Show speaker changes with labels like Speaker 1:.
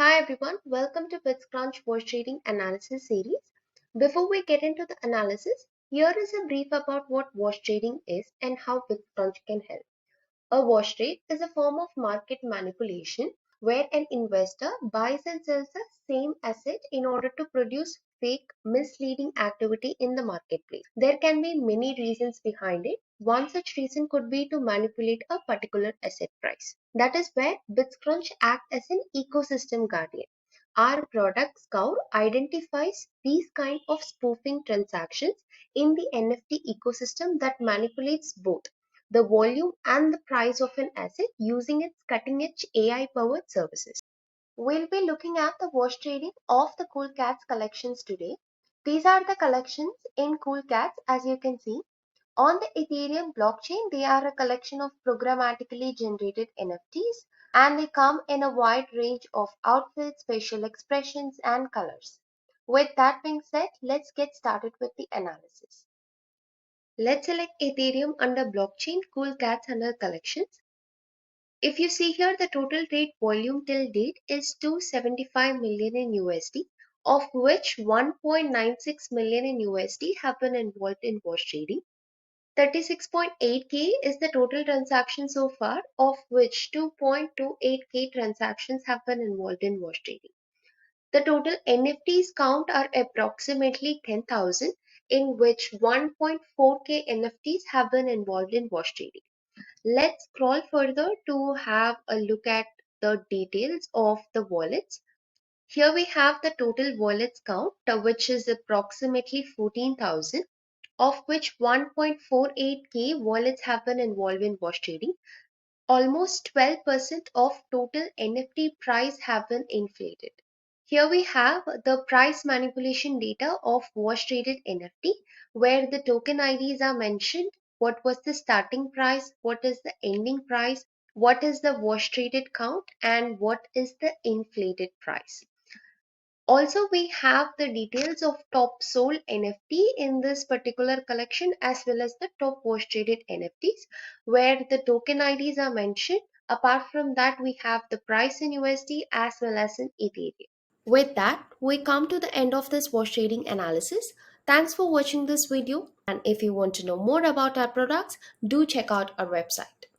Speaker 1: Hi everyone, welcome to bitsCrunch Washtrading Analysis series. Before we get into the analysis, here is a brief about what wash trading is and how bitsCrunch can help. A wash trade is a form of market manipulation where an investor buys and sells the same asset in order to produce fake, misleading activity in the marketplace. There can be many reasons behind it. One such reason could be to manipulate a particular asset price. That is where bitsCrunch acts as an ecosystem guardian. Our product Scour identifies these kind of spoofing transactions in the NFT ecosystem that manipulates both the volume and the price of an asset using its cutting-edge AI-powered services. We'll be looking at the wash trading of the Cool Cats collections today. These are the collections in Cool Cats, as you can see. On the Ethereum blockchain, they are a collection of programmatically generated NFTs, and they come in a wide range of outfits, facial expressions, and colors. With that being said, let's get started with the analysis. Let's select Ethereum under blockchain, Cool Cats under collections. If you see here, the total trade volume till date is 275 million in USD, of which 1.96 million in USD have been involved in wash trading. 36.8k is the total transaction so far, of which 2.28k transactions have been involved in wash trading. The total NFTs count are approximately 10,000, in which 1.4k NFTs have been involved in wash trading. Let's scroll further to have a look at the details of the wallets. Here we have the total wallets count, which is approximately 14,000, of which 1.48k wallets have been involved in wash trading. Almost 12% of total NFT price have been inflated. Here we have the price manipulation data of wash traded NFT, where the token IDs are mentioned, what was the starting price, what is the ending price, what is the wash traded count, and what is the inflated price. Also, we have the details of top sold NFT in this particular collection as well as the top wash traded NFTs, where the token IDs are mentioned. Apart from that, we have the price in USD as well as in Ethereum. With that, we come to the end of this wash trading analysis. Thanks for watching this video, and if you want to know more about our products, do check out our website.